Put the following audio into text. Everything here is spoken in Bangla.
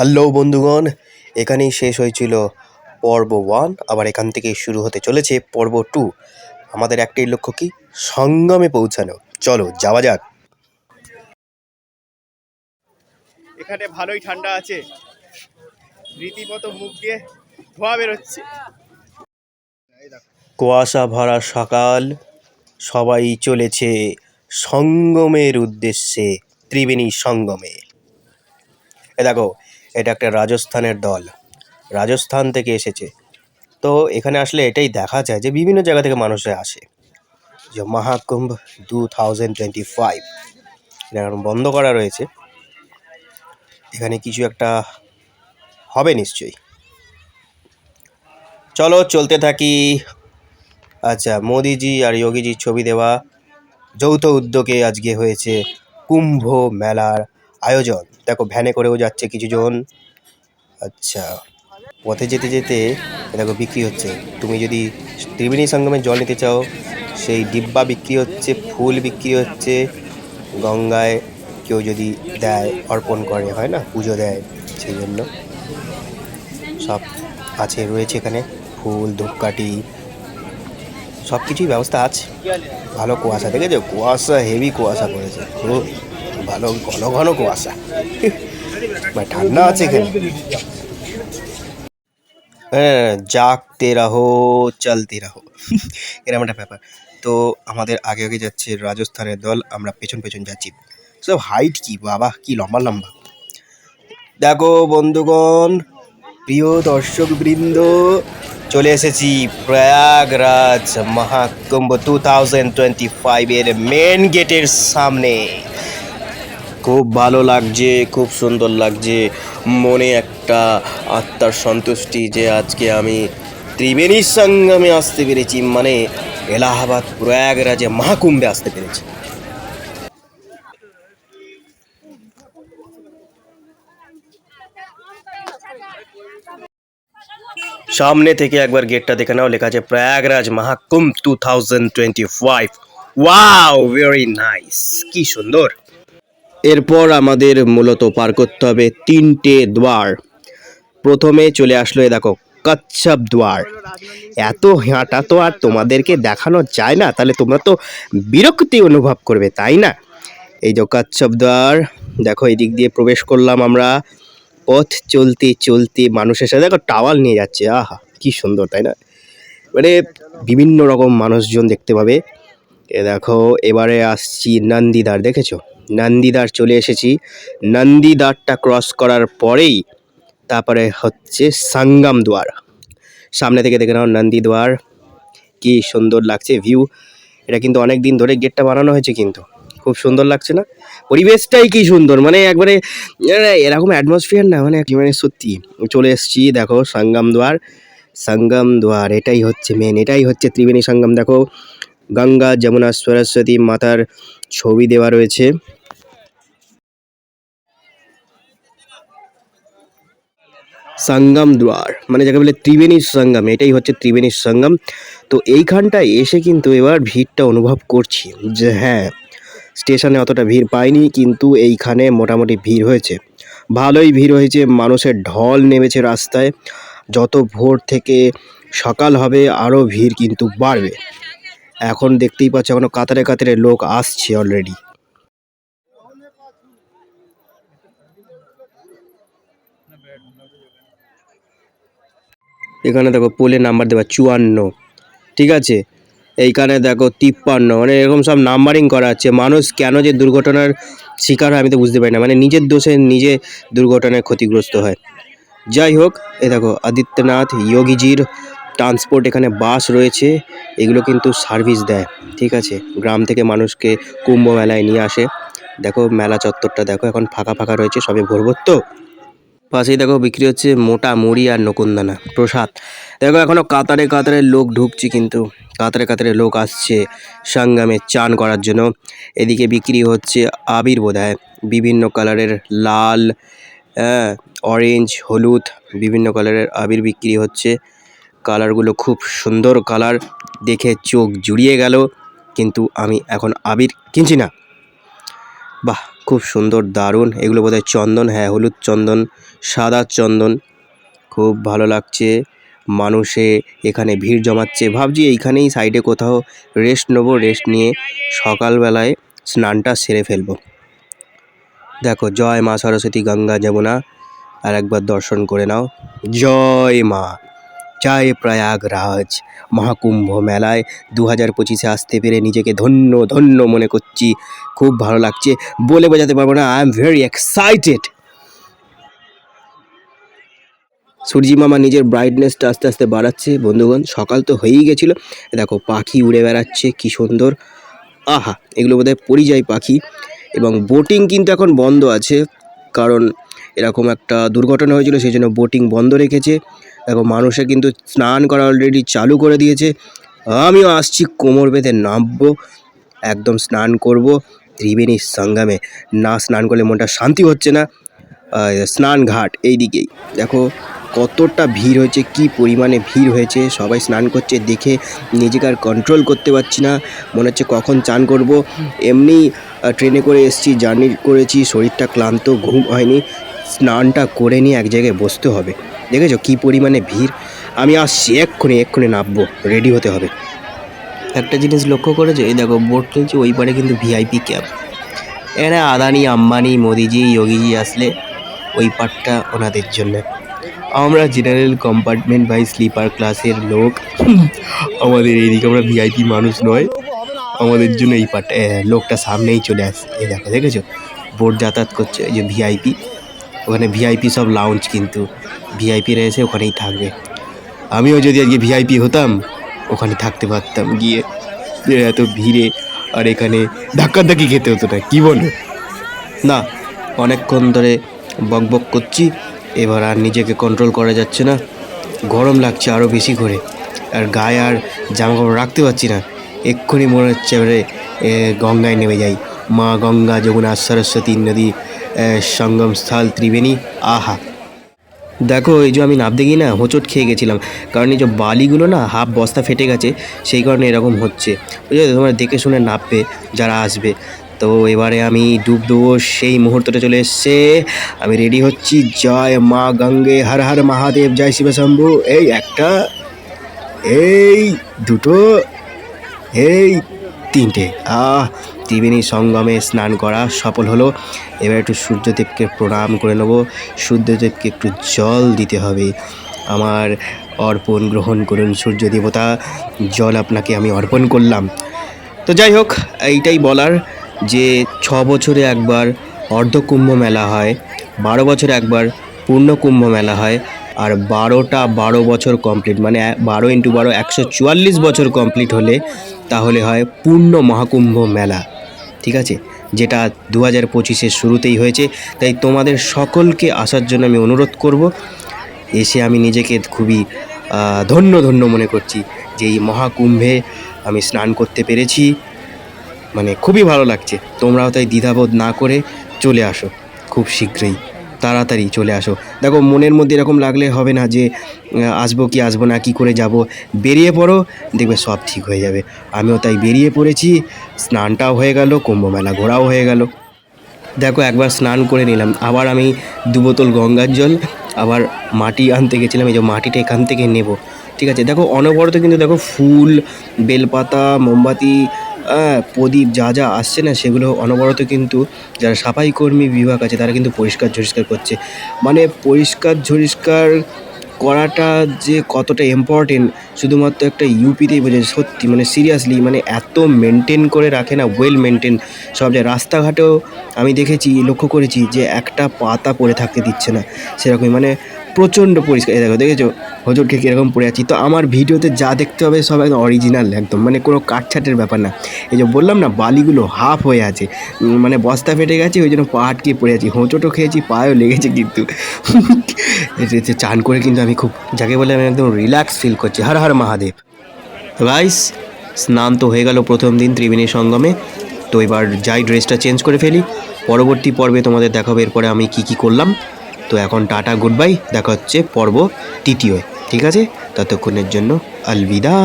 হ্যালো বন্ধুগণ, এখানেই শেষ হয়েছিল পর্ব 1। আবার এখান থেকেই শুরু হতে চলেছে পর্ব 2। আমাদের একটাই লক্ষ্য, কি সঙ্গমে পৌঁছানো। চলো যাওয়া যাক। এখানে ভালোই ঠান্ডা আছে, রীতিমতো মুখ দিয়ে ধোঁয়া বেরোচ্ছে। কুয়াশা ভরা সকাল, সবাই চলেছে সঙ্গমের উদ্দেশ্যে, ত্রিবেণী সঙ্গমে। দেখো, এটা একটা রাজস্থানের দল, রাজস্থান থেকে এসেছে। তো এখানে আসলে এটাই দেখা যায় যে বিভিন্ন জায়গা থেকে মানুষরা আসে। যে মহাকুম্ভ 2025 এটা এখন বন্ধ করা রয়েছে। এখানে কিছু একটা হবে নিশ্চয়ই। চলো চলতে থাকি। আচ্ছা, মোদিজি আর যোগীজির ছবি দেওয়া যৌথ উদ্যোগে আজকে হয়েছে কুম্ভ মেলার আয়োজন। দেখো, ভ্যানে করেও যাচ্ছে কিছুজন। আচ্ছা, পথে যেতে যেতে দেখো বিক্রি হচ্ছে। তুমি যদি ত্রিবেণী সঙ্গমে জল নিতে চাও, সেই ডিব্বা বিক্রি হচ্ছে, ফুল বিক্রি হচ্ছে। গঙ্গায় কেউ যদি দেয়, অর্পণ করে, হয় না, পুজো দেয়, সেই জন্য সব রয়েছে এখানে। ফুল, ধূপকাঠি, সব কিছুই ব্যবস্থা আছে। ভালো কুয়াশা, দেখেছো? কুয়াশা, হেভি কুয়াশা পড়েছে, খুব ভালো, ঘন ঘন কুয়াশা। ঠান্ডা আছে এখানে। হ্যাঁ, জাগতে রাহো চলতে রাহো, এরকম একটা ব্যাপার। তো আমাদের আগে আগে যাচ্ছে রাজস্থানের দল, আমরা পেছন পেছন যাচ্ছি। সব হাইট কি বাবা, কি লম্বা লম্বা। দেখো বন্ধুগণ, প্রিয় দর্শক বৃন্দ, চলে এসেছি প্রয়াগরাজ মহাকুম্ভ 2025 এর মেন গেটের সামনে। খুব ভালো লাগছে, খুব সুন্দর লাগছে। মনে একটা আত্মার সন্তুষ্টি যে আজকে আমি ত্রিবেণীর সঙ্গমে আসতে পেরেছি, মানে এলাহাবাদ প্রয়াগরাজে মহাকুম্ভে আসতে পেরেছি। সামনে থেকে একবার গেটটা দেখে নাও, লেখা আছে Prayagraj Maha Kumbh 2025। Wow, very nice, কি সুন্দর। এরপর আমাদের মূলত পার করতে হবে 3টে দ্বার। প্রথমে চলে আসলো, এ দেখো, কচ্ছপ দ্বার। এত হাঁটা তো আর তোমাদেরকে দেখানো যায় না, তাহলে তোমরা তো বিরক্তি অনুভব করবে, তাই না? এই যে কচ্ছপ দ্বার, দেখো, এই দিক দিয়ে প্রবেশ করলাম আমরা। পথ চলতে চলতে মানুষের সাথে দেখো টাওয়াল নিয়ে যাচ্ছে, আহা কি সুন্দর, তাই না? মানে বিভিন্ন রকম মানুষজন দেখতে পাবে। এ দেখো, এবারে আসছি নন্দীদ্বার, দেখেছো? নন্দীদ্বার চলে এসেছি। নন্দীদ্বারটা ক্রস করার পরেই তারপরে হচ্ছে সঙ্গম দ্বার। সামনে থেকে দেখে নাও নন্দীদ্বার, কি সুন্দর লাগছে ভিউ। এটা কিন্তু অনেক দিন ধরে গেটটা বানানো হয়েছে, কিন্তু খুব সুন্দর লাগছে না? পরিবেশটাই কি সুন্দর, মানে একবারে এরকম অ্যাটমসফিয়ার না, মানে সত্যি। চলে এসেছি, দেখো সঙ্গম দ্বার। সঙ্গম দ্বার এটাই হচ্ছে মেন, এটাই হচ্ছে ত্রিবেণী সঙ্গম। দেখো, গঙ্গা, যমুনা, সরস্বতী মাতার ছবি দেওয়া রয়েছে। সঙ্গম দ্বার মানে যাকে বলে ত্রিবেণীর সঙ্গম, এটাই হচ্ছে ত্রিবেণীর সঙ্গম। তো এইখানটায় এসে কিন্তু এবার ভিড়টা অনুভব করছি যে হ্যাঁ, স্টেশনে অতটা ভিড় পাইনি, কিন্তু এইখানে মোটামুটি ভিড় হয়েছে, ভালোই ভিড় হয়েছে। মানুষের ঢল নেমেছে রাস্তায়। যত ভোর থেকে সকাল হবে আরও ভিড় কিন্তু বাড়বে। এখন দেখতেই পাচ্ছ, এখনো কাতারে কাতারে লোক আসছে অলরেডি। এখানে দেখো পোলে নাম্বার দেওয়া 54, ঠিক আছে? এইখানে দেখো 53, মানে এরকম সব নাম্বারিং করা আছে। মানুষ কেন যে দুর্ঘটনার শিকার হয় আমি তো বুঝতে পারি না, মানে নিজের দোষে নিজে দুর্ঘটনায় ক্ষতিগ্রস্ত হয়। যাই হোক, এ দেখো আদিত্যনাথ যোগীজির ট্রান্সপোর্ট, এখানে বাস রয়েছে। এগুলো কিন্তু সার্ভিস দেয়, ঠিক আছে? গ্রাম থেকে মানুষকে কুম্ভ মেলায় নিয়ে আসে। দেখো মেলা চত্বরটা দেখো, এখন ফাঁকা ফাঁকা রয়েছে, সবে ভোরভোর তো। পাশেই দেখো বিক্রি হচ্ছে মোটা মুড়ি আর নকুনদানা প্রসাদ। দেখো এখনো কাতারে কাতারে লোক ঢুকছে, কিন্তু কাতারে কাতারে লোক আসছে সঙ্গমে চান করার জন্য। এদিকে বিক্রি হচ্ছে আবির, বোধহয় বিভিন্ন কালারের, লাল, অরেঞ্জ, হলুদ, বিভিন্ন কালারের আবির বিক্রি হচ্ছে। কালারগুলো খুব সুন্দর কালার, দেখে চোখ জুড়িয়ে গেল, কিন্তু আমি এখন আবির কিনছি না। বাহ, খুব সুন্দর, দারুণ। এগুলো বোধহয় চন্দন, হ্যাঁ হলুদ চন্দন, সাদা চন্দন। খুব ভালো লাগছে। মানুষে এখানে ভিড় জমাচ্ছে। ভাবছি এইখানেই সাইডে কোথাও রেস্ট নেবো, রেস্ট নিয়ে সকালবেলায় স্নানটা সেরে ফেলবো। দেখো, জয় মা সরস্বতী গঙ্গা যমুনা, আর একবার দর্শন করে নাও। জয় মা, জয় প্রয়াগরাজ মহাকুম্ভ মেলায় 2025-এ আসতে পেরে নিজেকে ধন্য ধন্য মনে করছি। খুব ভালো লাগছে, বলে বোঝাতে পারবো না। I am very excited. সূর্যি মামা নিজের ব্রাইটনেসটা আস্তে আস্তে বাড়াচ্ছে বন্ধুগণ। সকাল তো হয়েই গেছিলো। দেখো পাখি উড়ে বেড়াচ্ছে, কি সুন্দর। আহা, এগুলো বোধহয় পরিযায়ী পাখি। এবং বোটিং কিন্তু এখন বন্ধ আছে, কারণ এরকম একটা দুর্ঘটনা হয়েছিল, সেই জন্য বোটিং বন্ধ রেখেছে। দেখো মানুষে কিন্তু স্নান করা অলরেডি চালু করে দিয়েছে। আমিও আসছি, কোমর বেঁধে নামবো, একদম স্নান করব ত্রিবেণী সঙ্গমে। না স্নান করলে মনটা শান্তি হচ্ছে না। স্নান ঘাট এই দিকেই দেখো কতটা ভিড় হয়েছে, কি পরিমাণে ভিড় হয়েছে। সবাই স্নান করছে দেখে নিজেকে আর কন্ট্রোল করতে পারছি না। মনে হচ্ছে কখন চান করব। এমনি ট্রেনে করে এসেছি, জার্নি করেছি, শরীরটা ক্লান্ত, ঘুম হয়নি। স্নানটা করে নিয়ে এক জায়গায় বসতে হবে। দেখেছো কি পরিমাণে ভিড়। আমি আসছি, এক্ষুনি নামবো, রেডি হতে হবে। একটা জিনিস লক্ষ্য করেছো, এই দেখো বোট চলছে, ওই পারে কিন্তু ভিআইপি ক্যাব। এখানে আদানি, আম্বানি, মোদিজি, যোগীজি আসলে ওই পার্টটা ওনাদের জন্য। আমরা জেনারেল কম্পার্টমেন্ট বাই স্লিপার ক্লাসের লোক, আমাদের এইদিকে আমরা ভিআইপি মানুষ নয়, আমাদের জন্য এই পার্টটা। লোকটা সামনেই চলে আসে, এই দেখো, দেখেছো বোট যাতায়াত করছে, এই যে ভিআইপি। ওখানে ভিআইপি সব লাউঞ্জ, কিন্তু ভিআইপিরা এসে ওখানেই থাকবে। আমিও যদি আজকে ভিআইপি হতাম ওখানে থাকতে পারতাম গিয়ে। এত ভিড়ে আর এখানে ধাক্কাধাক্কি খেতে হতো না, কি বলো? না, অনেকক্ষণ ধরে বকবক করছি, এবার আর নিজেকে কন্ট্রোল করা যাচ্ছে না। গরম লাগছে আরও বেশি করে, আর গায়ে আর জামাকাপড় রাখতে পারছি না। এক্ষুনি মনে হচ্ছে এবারে গঙ্গায় নেমে যাই। মা গঙ্গা যমুনা সরস্বতী নদী সঙ্গম স্থল ত্রিবেণী। আহা, দেখো এই যে আমি নামতে গিয়ে না হোঁচট খেয়ে গেছিলাম, কারণ এই যে বালিগুলো না হাফ বস্তা ফেটে গেছে, সেই কারণে এরকম হচ্ছে। বুঝলে, তোমরা দেখে শুনে নামবে যারা আসবে। তো এবারে আমি ডুব দেবো, সেই মুহূর্তটা চলে এসছে। আমি রেডি হচ্ছি। জয় মা গঙ্গে, হর হর মহাদেব, জয় শিব শম্ভু। এই একটা, এই দুটো, এই তিনটে। ত্রিবেণী সঙ্গমে স্নান করা সফল হলো। এবার একটু সূর্যদেবকে প্রণাম করে নেব। সূর্যদেবকে একটু জল দিতে হবে। আমার অর্পণ গ্রহণ করুন সূর্য দেবতা, জল আপনাকে আমি অর্পণ করলাম। তো যাই হোক, এইটাই বলার যে 6 বছরে একবার অর্ধকুম্ভ মেলা হয়, 12 বছরে একবার পূর্ণ কুম্ভ মেলা হয়, আর 12 বছর কমপ্লিট, মানে 12 × 12 144 বছর কমপ্লিট হলে তাহলে হয় পূর্ণ মহাকুম্ভ মেলা। ঠিক আছে, যেটা 2025-এর শুরুতেই হয়েছে। তাই তোমাদের সকলকে আসার জন্য আমি অনুরোধ করব। এসে আমি নিজেকে খুবই ধন্য ধন্য মনে করছি যে এই মহাকুম্ভে আমি স্নান করতে পেরেছি। মানে খুবই ভালো লাগছে। তোমরাও তাই দ্বিধাবোধ না করে চলে আসো, খুব শীঘ্রই, তাড়াতাড়ি চলে আসো। দেখো মনের মধ্যে এরকম লাগলে হবে না যে আসবো কি আসবো না, কী করে যাব। বেরিয়ে পড়ো, দেখবে সব ঠিক হয়ে যাবে। আমিও তাই বেরিয়ে পড়েছি। স্নানটাও হয়ে গেল, কুম্ভমেলা ঘোরাও হয়ে গেল। দেখো একবার স্নান করে নিলাম, আবার আমি 2 বোতল গঙ্গার জল, আবার মাটি আনতে গেছিলাম। এই যে মাটিটা এখান থেকে নেব। ঠিক আছে, দেখো অনবরত কিন্তু দেখো ফুল, বেলপাতা, মোমবাতি, প্রদীপ যা যা আসছে না, সেগুলো অনবরত কিন্তু যারা সাফাই কর্মী বিভাগ আছে তারা কিন্তু পরিষ্কার করছে। মানে পরিষ্কার করাটা যে কতটা ইম্পর্টেন্ট শুধুমাত্র একটা ইউপিতেই বোঝা যায়। সত্যি মানে সিরিয়াসলি, মানে এত মেনটেন করে রাখে না, ওয়েল মেনটেন সব জায়গায়। রাস্তাঘাটেও আমি দেখেছি, লক্ষ্য করেছি যে একটা পাতা পড়ে থাকতে দিচ্ছে না, সেরকমই মানে প্রচণ্ড পরিষ্কার। দেখেছো হোঁচট খেয়ে কীরকম পড়ে আছি। তো আমার ভিডিওতে যা দেখতে হবে সব একদম অরিজিনাল, একদম মানে কোনো কাটছাটের ব্যাপার না। এই যে বললাম না, বালিগুলো হাফ হয়ে আছে, মানে বস্তা ফেটে গেছে, ওই জন্য পা আটকে পড়ে আছি। হোঁচটও খেয়েছি, পায়েও লেগেছে কিন্তু। চান করে কিন্তু আমি খুব, যাকে বলে আমি একদম রিল্যাক্স ফিল করছি। হর হর মহাদেব। তো গাইস, স্নান তো হয়ে গেল প্রথম দিন ত্রিবেণী সঙ্গমে। তো এবার যাই ড্রেসটা চেঞ্জ করে ফেলি। পরবর্তী পর্বে তোমাদের দেখাবো এরপরে আমি কি করলাম। তো এখন টাটা, গুড বাই, দেখা হচ্ছে পর্ব 3। ঠিক আছে, ততক্ষণের জন্য আলবিদা।